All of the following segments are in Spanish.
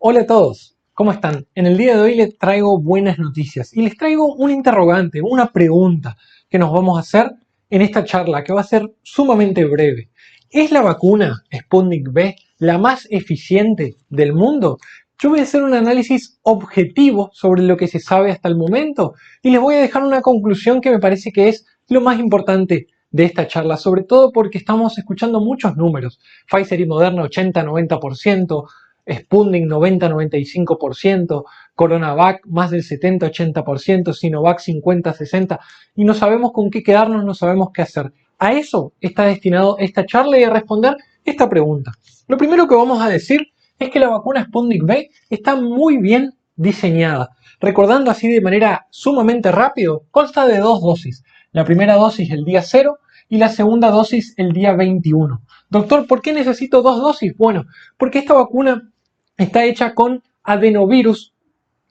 Hola a todos, ¿cómo están? En el día de hoy les traigo buenas noticias y les traigo un interrogante, una pregunta que nos vamos a hacer en esta charla que va a ser sumamente breve. ¿Es la vacuna Sputnik V la más eficiente del mundo? Yo voy a hacer un análisis objetivo sobre lo que se sabe hasta el momento y les voy a dejar una conclusión que me parece que es lo más importante de esta charla, sobre todo porque estamos escuchando muchos números. Pfizer y Moderna 80-90%, Sputnik 90-95%, Coronavac más del 70-80%, Sinovac 50-60%, y no sabemos con qué quedarnos, no sabemos qué hacer. A eso está destinado esta charla y a responder esta pregunta. Lo primero que vamos a decir es que la vacuna Sputnik V está muy bien diseñada. Recordando así de manera sumamente rápido, consta de dos dosis. La primera dosis el día 0 y la segunda dosis el día 21. Doctor, ¿por qué necesito dos dosis? Bueno, porque esta vacuna está hecha con adenovirus,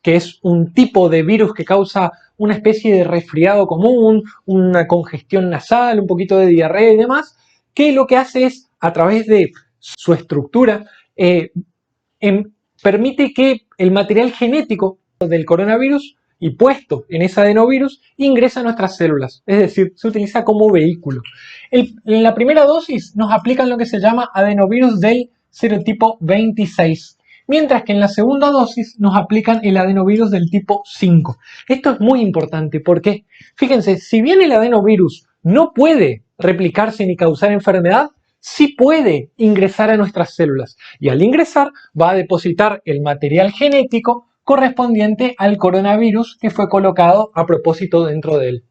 que es un tipo de virus que causa una especie de resfriado común, una congestión nasal, un poquito de diarrea y demás, que lo que hace es, a través de su estructura, permite que el material genético del coronavirus y puesto en ese adenovirus ingresa a nuestras células, es decir, se utiliza como vehículo. En la primera dosis nos aplican lo que se llama adenovirus del serotipo 26, mientras que en la segunda dosis nos aplican el adenovirus del tipo 5. Esto es muy importante porque, fíjense, si bien el adenovirus no puede replicarse ni causar enfermedad, sí puede ingresar a nuestras células y al ingresar va a depositar el material genético correspondiente al coronavirus que fue colocado a propósito dentro de él.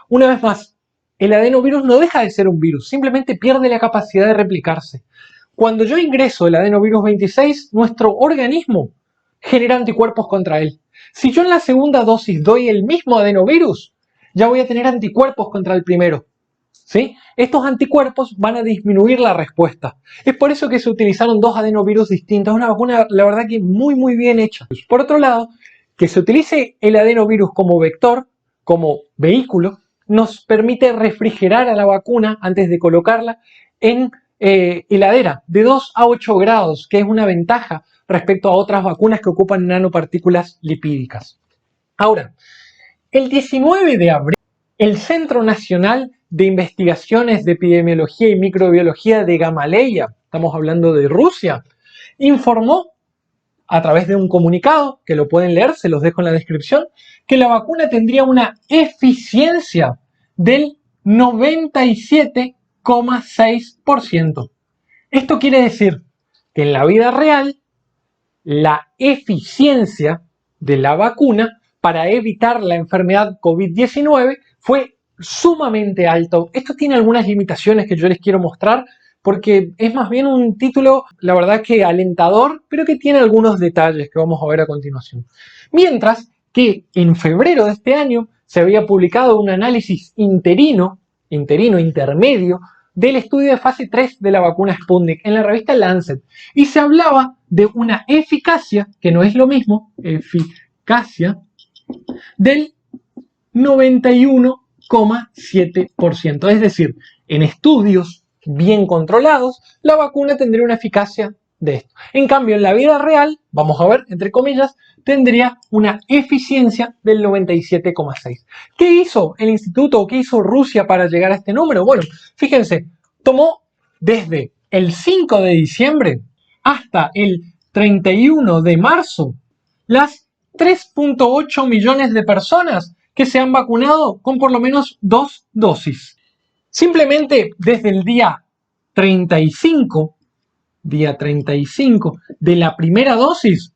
Una vez más, el adenovirus no deja de ser un virus, simplemente pierde la capacidad de replicarse. Cuando yo ingreso el adenovirus 26, nuestro organismo genera anticuerpos contra él. Si yo en la segunda dosis doy el mismo adenovirus, ya voy a tener anticuerpos contra el primero. ¿Sí? Estos anticuerpos van a disminuir la respuesta. Es por eso que se utilizaron dos adenovirus distintos. Una vacuna, la verdad que muy bien hecha. Por otro lado, que se utilice el adenovirus como vector, como vehículo, nos permite refrigerar a la vacuna antes de colocarla en heladera de 2 a 8 grados, que es una ventaja respecto a otras vacunas que ocupan nanopartículas lipídicas. Ahora, el 19 de abril, el Centro Nacional de Investigaciones de Epidemiología y Microbiología de Gamaleya, estamos hablando de Rusia, informó a través de un comunicado, que lo pueden leer, se los dejo en la descripción, que la vacuna tendría una eficiencia del 97,6%. Esto quiere decir que en la vida real, la eficiencia de la vacuna para evitar la enfermedad COVID-19 fue sumamente alto. Esto tiene algunas limitaciones que yo les quiero mostrar porque es más bien un título, la verdad que alentador, pero que tiene algunos detalles que vamos a ver a continuación. Mientras que en febrero de este año se había publicado un análisis intermedio, del estudio de fase 3 de la vacuna Sputnik en la revista Lancet. Y se hablaba de una eficacia, que no es lo mismo, eficacia, del 91,7%. Es decir, en estudios bien controlados, la vacuna tendría una eficacia de esto. En cambio, en la vida real, vamos a ver, entre comillas, tendría una eficiencia del 97,6%. ¿Qué hizo el instituto o qué hizo Rusia para llegar a este número? Bueno, fíjense, tomó desde el 5 de diciembre hasta el 31 de marzo las 3.8 millones de personas que se han vacunado con por lo menos 2 dosis. Simplemente desde el día 35 de la primera dosis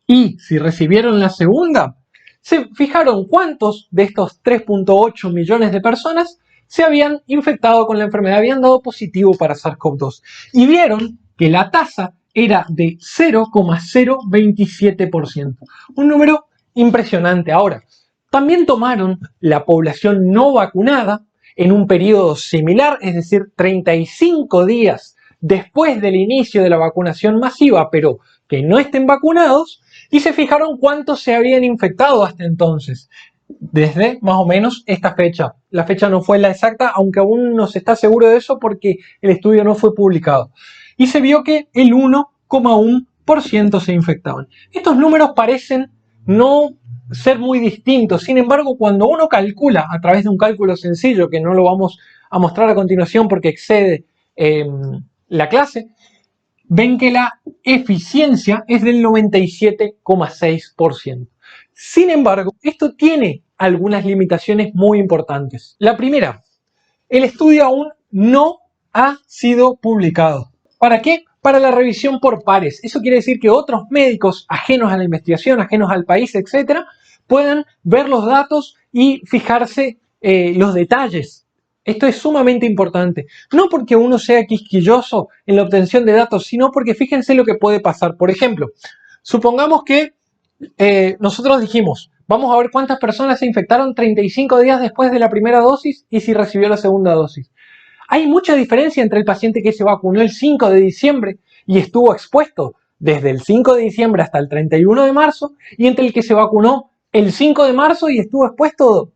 y si recibieron la segunda, se fijaron cuántos de estos 3.8 millones de personas se habían infectado con la enfermedad, habían dado positivo para SARS-CoV-2 y vieron que la tasa era de 0,027%, un número impresionante. Ahora, también tomaron la población no vacunada en un periodo similar, es decir, 35 días después del inicio de la vacunación masiva, pero que no estén vacunados, y se fijaron cuántos se habían infectado hasta entonces, desde más o menos esta fecha. La fecha no fue la exacta, aunque aún no se está seguro de eso porque el estudio no fue publicado. Y se vio que el 1,1 99% se infectaban. Estos números parecen no ser muy distintos, sin embargo, cuando uno calcula a través de un cálculo sencillo, que no lo vamos a mostrar a continuación porque excede la clase, ven que la eficiencia es del 97,6%. Sin embargo, esto tiene algunas limitaciones muy importantes. La primera, el estudio aún no ha sido publicado. ¿Para qué? Para la revisión por pares. Eso quiere decir que otros médicos ajenos a la investigación, ajenos al país, etcétera, puedan ver los datos y fijarse los detalles. Esto es sumamente importante. No porque uno sea quisquilloso en la obtención de datos, sino porque fíjense lo que puede pasar. Por ejemplo, supongamos que nosotros dijimos, vamos a ver cuántas personas se infectaron 35 días después de la primera dosis y si recibió la segunda dosis. Hay mucha diferencia entre el paciente que se vacunó el 5 de diciembre y estuvo expuesto desde el 5 de diciembre hasta el 31 de marzo y entre el que se vacunó el 5 de marzo y estuvo expuesto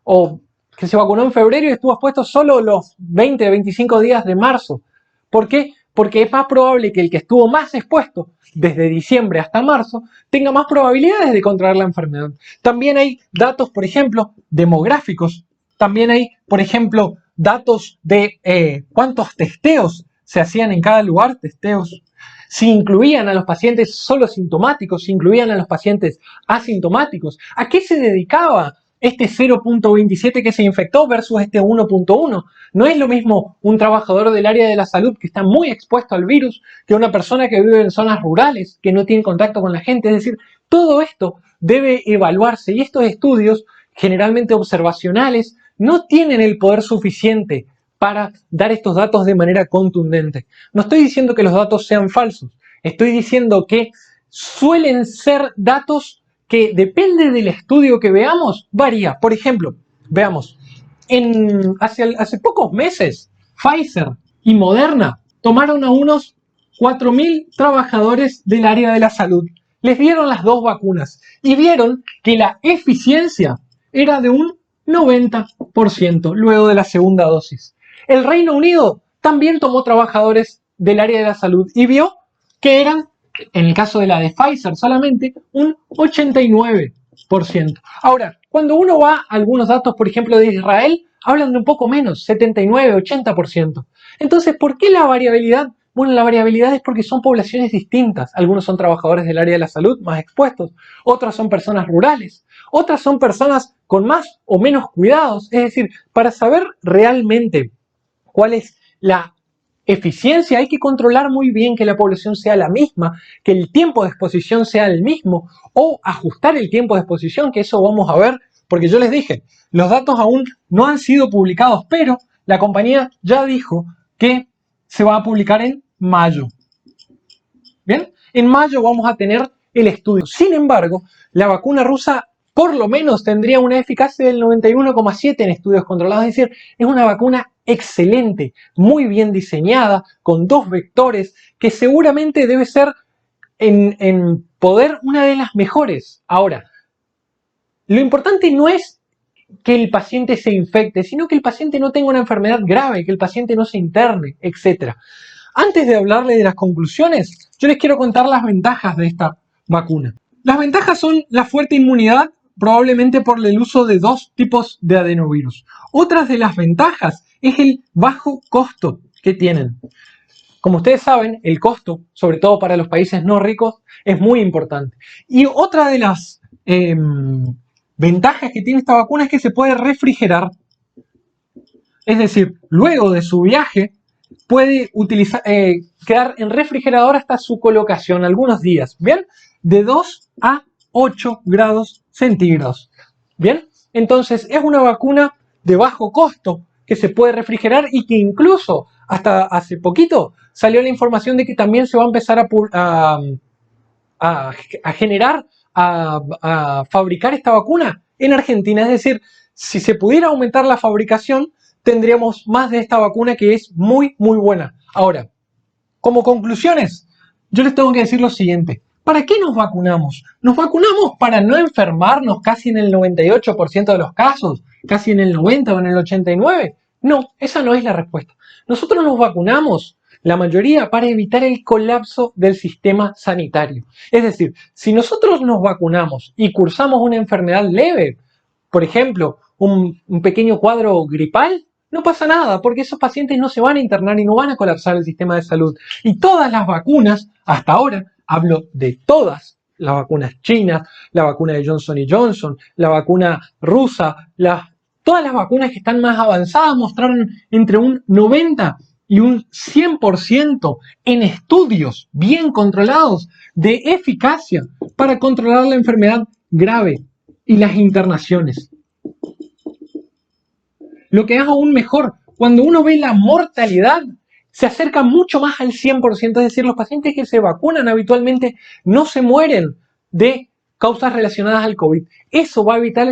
o que se vacunó en febrero y estuvo expuesto solo los 20 o 25 días de marzo. ¿Por qué? Porque es más probable que el que estuvo más expuesto desde diciembre hasta marzo tenga más probabilidades de contraer la enfermedad. También hay datos, por ejemplo, demográficos. También hay, por ejemplo, datos de cuántos testeos se hacían en cada lugar, testeos. Si incluían a los pacientes solo sintomáticos, si incluían a los pacientes asintomáticos. ¿A qué se dedicaba este 0.27 que se infectó versus este 1.1? No es lo mismo un trabajador del área de la salud que está muy expuesto al virus que una persona que vive en zonas rurales, que no tiene contacto con la gente. Es decir, todo esto debe evaluarse y estos estudios, generalmente observacionales, no tienen el poder suficiente para dar estos datos de manera contundente. No estoy diciendo que los datos sean falsos, estoy diciendo que suelen ser datos que depende del estudio que veamos, varía. Por ejemplo, veamos, hace pocos meses, Pfizer y Moderna tomaron a unos 4.000 trabajadores del área de la salud. Les dieron las dos vacunas y vieron que la eficiencia era de un 90% luego de la segunda dosis. El Reino Unido también tomó trabajadores del área de la salud y vio que eran, en el caso de la de Pfizer solamente, un 89%. Ahora, cuando uno va a algunos datos, por ejemplo, de Israel, hablan de un poco menos, 79, 80%. Entonces, ¿por qué la variabilidad? Bueno, la variabilidad es porque son poblaciones distintas. Algunos son trabajadores del área de la salud más expuestos, otros son personas rurales, otras son personas con más o menos cuidados. Es decir, para saber realmente cuál es la eficiencia hay que controlar muy bien que la población sea la misma, que el tiempo de exposición sea el mismo o ajustar el tiempo de exposición, que eso vamos a ver, porque yo les dije, los datos aún no han sido publicados, pero la compañía ya dijo que se va a publicar en mayo. ¿Bien? En mayo vamos a tener el estudio. Sin embargo, la vacuna rusa por lo menos tendría una eficacia del 91,7 en estudios controlados, es decir, es una vacuna excelente, muy bien diseñada, con 2 vectores, que seguramente debe ser en poder una de las mejores. Ahora, lo importante no es que el paciente se infecte, sino que el paciente no tenga una enfermedad grave, que el paciente no se interne, etc. Antes de hablarle de las conclusiones, yo les quiero contar las ventajas de esta vacuna. Las ventajas son la fuerte inmunidad, probablemente por el uso de 2 tipos de adenovirus. Otras de las ventajas es el bajo costo que tienen. Como ustedes saben, el costo, sobre todo para los países no ricos, es muy importante. Y otra de las ventajas que tiene esta vacuna es que se puede refrigerar. Es decir, luego de su viaje, puede quedar en refrigerador hasta su colocación, algunos días, ¿bien? De 2 a 8 grados centígrados, ¿bien? Entonces, es una vacuna de bajo costo que se puede refrigerar y que incluso hasta hace poquito salió la información de que también se va a empezar a generar, a fabricar esta vacuna en Argentina. Es decir, si se pudiera aumentar la fabricación, tendríamos más de esta vacuna que es muy, muy buena. Ahora, como conclusiones, yo les tengo que decir lo siguiente. ¿Para qué nos vacunamos? ¿Nos vacunamos para no enfermarnos casi en el 98% de los casos? ¿Casi en el 90 o en el 89%? No, esa no es la respuesta. Nosotros nos vacunamos la mayoría para evitar el colapso del sistema sanitario. Es decir, si nosotros nos vacunamos y cursamos una enfermedad leve, por ejemplo, un pequeño cuadro gripal, no pasa nada, porque esos pacientes no se van a internar y no van a colapsar el sistema de salud. Y todas las vacunas, hasta ahora, hablo de todas, las vacunas chinas, la vacuna de Johnson Johnson, la vacuna rusa, todas las vacunas que están más avanzadas mostraron entre un 90 y un 100% en estudios bien controlados de eficacia para controlar la enfermedad grave y las internaciones. Lo que es aún mejor, cuando uno ve la mortalidad, se acerca mucho más al 100%, es decir, los pacientes que se vacunan habitualmente no se mueren de causas relacionadas al COVID. Eso va a evitar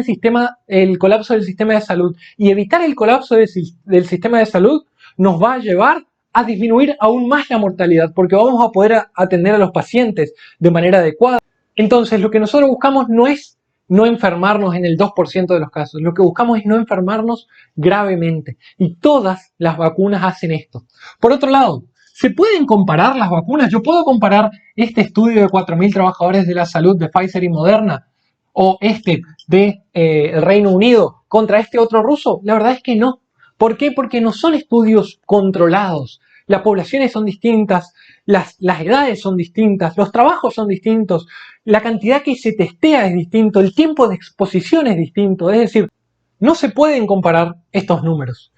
el colapso del sistema de salud. Y evitar el colapso del sistema de salud nos va a llevar a disminuir aún más la mortalidad, porque vamos a poder atender a los pacientes de manera adecuada. Entonces, lo que nosotros buscamos no es no enfermarnos en el 2% de los casos. Lo que buscamos es no enfermarnos gravemente. Y todas las vacunas hacen esto. Por otro lado, ¿se pueden comparar las vacunas? Yo puedo comparar este estudio de 4.000 trabajadores de la salud de Pfizer y Moderna o este de el Reino Unido contra este otro ruso. La verdad es que no. ¿Por qué? Porque no son estudios controlados. Las poblaciones son distintas, las edades son distintas, los trabajos son distintos, la cantidad que se testea es distinto, el tiempo de exposición es distinto. Es decir, no se pueden comparar estos números.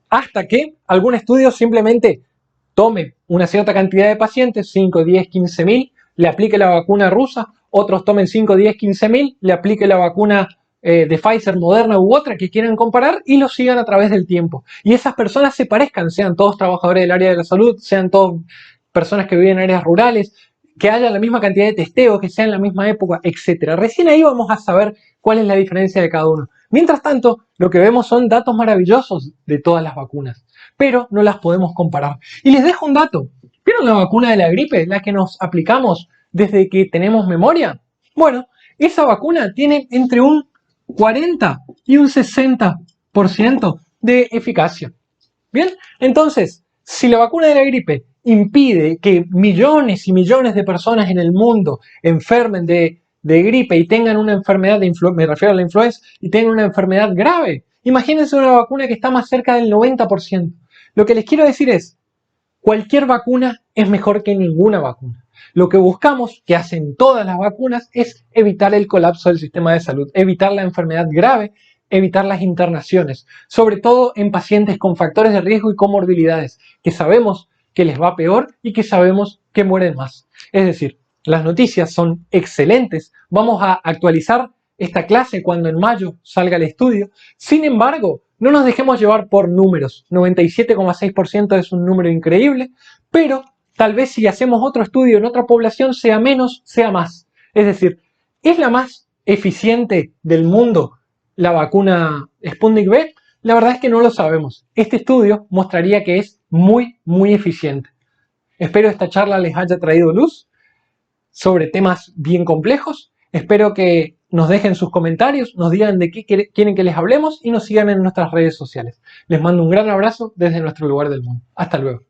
Hasta que algún estudio simplemente tome una cierta cantidad de pacientes, 5, 10, 15.000, le aplique la vacuna rusa, otros tomen 5, 10, 15.000, le aplique la vacuna de Pfizer, Moderna u otra que quieran comparar y lo sigan a través del tiempo. Y esas personas se parezcan, sean todos trabajadores del área de la salud, sean todos personas que viven en áreas rurales, que haya la misma cantidad de testeo, que sea en la misma época, etc. Recién ahí vamos a saber cuál es la diferencia de cada uno. Mientras tanto, lo que vemos son datos maravillosos de todas las vacunas, pero no las podemos comparar. Y les dejo un dato. ¿Vieron la vacuna de la gripe, la que nos aplicamos desde que tenemos memoria? Bueno, esa vacuna tiene entre un 40 y un 60% de eficacia. Bien, entonces, si la vacuna de la gripe impide que millones y millones de personas en el mundo enfermen de gripe y tengan una enfermedad me refiero a la influenza, y tengan una enfermedad grave, imagínense una vacuna que está más cerca del 90%. Lo que les quiero decir es, cualquier vacuna es mejor que ninguna vacuna. Lo que buscamos, que hacen todas las vacunas, es evitar el colapso del sistema de salud, evitar la enfermedad grave, evitar las internaciones, sobre todo en pacientes con factores de riesgo y comorbilidades, que sabemos que les va peor y que sabemos que mueren más. Es decir, las noticias son excelentes. Vamos a actualizar esta clase cuando en mayo salga el estudio. Sin embargo, no nos dejemos llevar por números. 97,6% es un número increíble, pero tal vez si hacemos otro estudio en otra población sea menos, sea más. Es decir, ¿es la más eficiente del mundo la vacuna Sputnik V? La verdad es que no lo sabemos. Este estudio mostraría que es muy, muy eficiente. Espero esta charla les haya traído luz sobre temas bien complejos. Espero que nos dejen sus comentarios, nos digan de qué quieren que les hablemos y nos sigan en nuestras redes sociales. Les mando un gran abrazo desde nuestro lugar del mundo. Hasta luego.